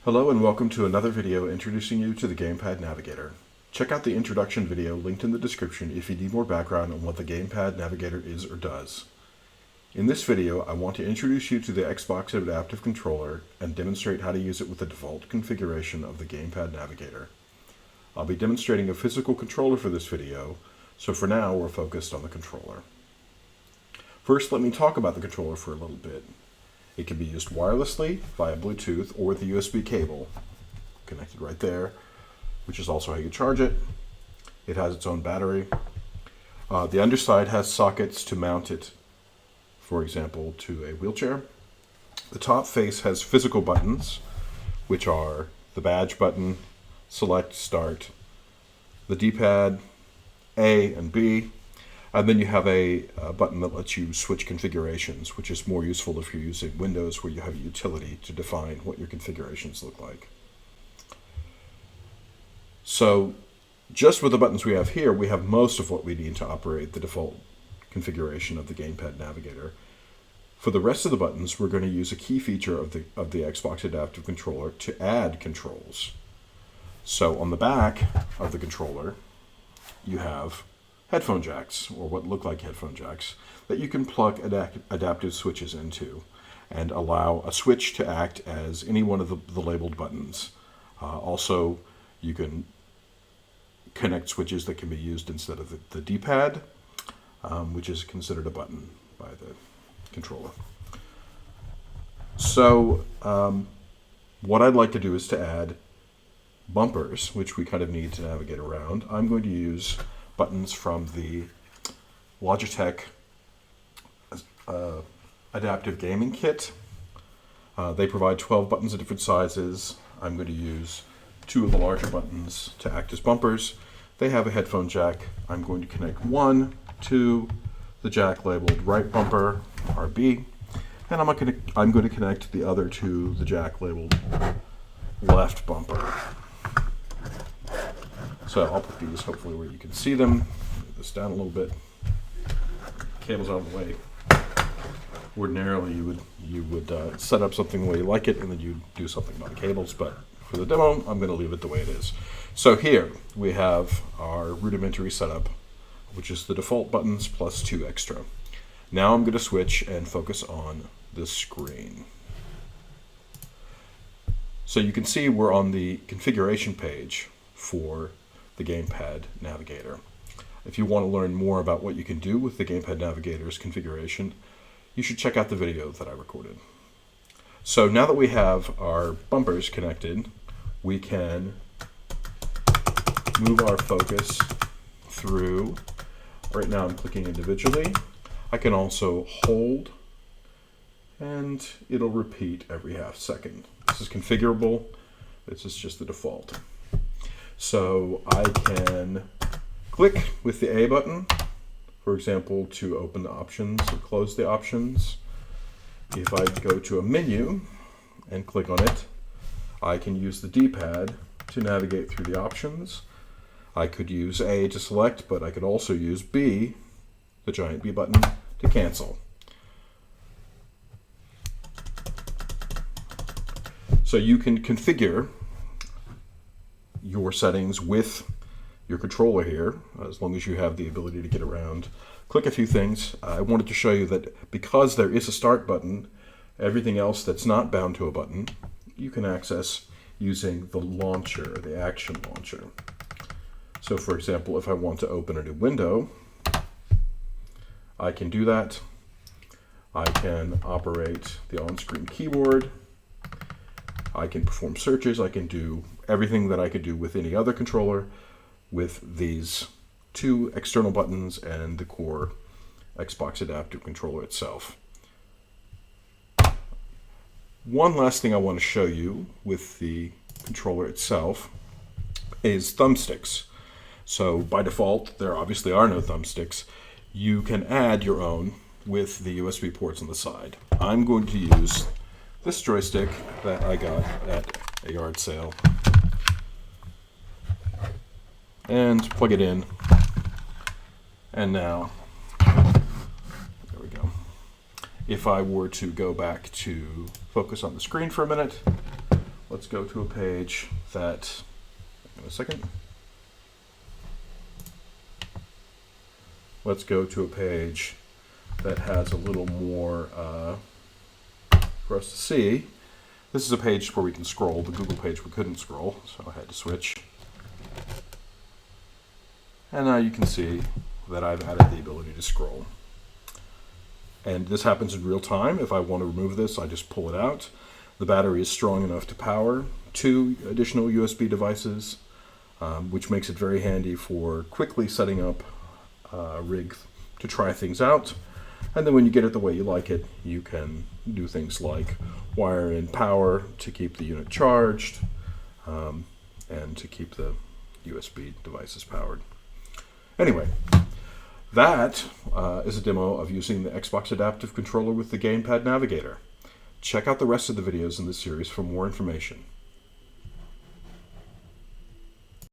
Hello and welcome to another video introducing you to the Gamepad Navigator. Check out the introduction video linked in the description if you need more background on what the Gamepad Navigator is or does. In this video, I want to introduce you to the Xbox Adaptive Controller and demonstrate how to use it with the default configuration of the Gamepad Navigator. I'll be demonstrating a physical controller for this video, so for now we're focused on the controller. First, let me talk about the controller for a little bit. It can be used wirelessly via Bluetooth or with a USB cable connected right there, which is also how you charge it. It has its own battery. The underside has sockets to mount it, for example, to a wheelchair. The top face has physical buttons, which are the badge button, select, start, the D-pad, A and B, and then you have a button that lets you switch configurations, which is more useful if you're using Windows where you have a utility to define what your configurations look like. So just with the buttons we have here, we have most of what we need to operate the default configuration of the Gamepad Navigator. For the rest of the buttons, we're going to use a key feature of the Xbox Adaptive Controller to add controls. So on the back of the controller, you have headphone jacks, or what look like headphone jacks, that you can plug adaptive switches into and allow a switch to act as any one of the labeled buttons. Also, you can connect switches that can be used instead of the D-pad, which is considered a button by the controller. So what I'd like to do is to add bumpers, which we kind of need to navigate around. I'm going to use buttons from the Logitech Adaptive Gaming Kit. They provide 12 buttons of different sizes. I'm going to use 2 of the larger buttons to act as bumpers. They have a headphone jack. I'm going to connect one to the jack labeled right bumper, RB, and I'm going to connect the other to the jack labeled left bumper. So I'll put these hopefully where you can see them. Move this down a little bit. Cable's out of the way. Ordinarily you would set up something the way you like it and then you do something about the cables, but for the demo I'm going to leave it the way it is. So here we have our rudimentary setup, which is the default buttons plus 2 extra. Now I'm going to switch and focus on the screen. So you can see we're on the configuration page for the Gamepad Navigator. If you want to learn more about what you can do with the Gamepad Navigator's configuration, you should check out the video that I recorded. So now that we have our bumpers connected, we can move our focus through. Right now I'm clicking individually. I can also hold, and it'll repeat every half second. This is configurable. This is just the default. So I can click with the A button, for example, to open the options or close the options. If I go to a menu and click on it, I can use the D-pad to navigate through the options. I could use A to select, but I could also use B, the giant B button, to cancel. So you can configure your settings with your controller here, as long as you have the ability to get around. Click a few things. I wanted to show you that because there is a start button, everything else that's not bound to a button, you can access using the launcher, the action launcher. So for example, if I want to open a new window, I can do that. I can operate the on-screen keyboard. I can perform searches. I can do everything that I could do with any other controller with these 2 external buttons and the core Xbox Adaptive Controller itself. One last thing I want to show you with the controller itself is thumbsticks. So by default, there obviously are no thumbsticks. You can add your own with the USB ports on the side. I'm going to use this joystick that I got at a yard sale and plug it in, and now there we go. If I were to go back to focus on the screen for a minute, let's go to a page that, in a second. Let's go to a page that has a little more for us to see. This is a page where we can scroll. The Google page we couldn't scroll, so I had to switch. And now you can see that I've added the ability to scroll. And this happens in real time. If I want to remove this, I just pull it out. The battery is strong enough to power 2 additional USB devices, which makes it very handy for quickly setting up a rig to try things out. And then when you get it the way you like it, you can do things like wire in power to keep the unit charged, and to keep the USB devices powered. Anyway, that is a demo of using the Xbox Adaptive Controller with the Gamepad Navigator. Check out the rest of the videos in this series for more information.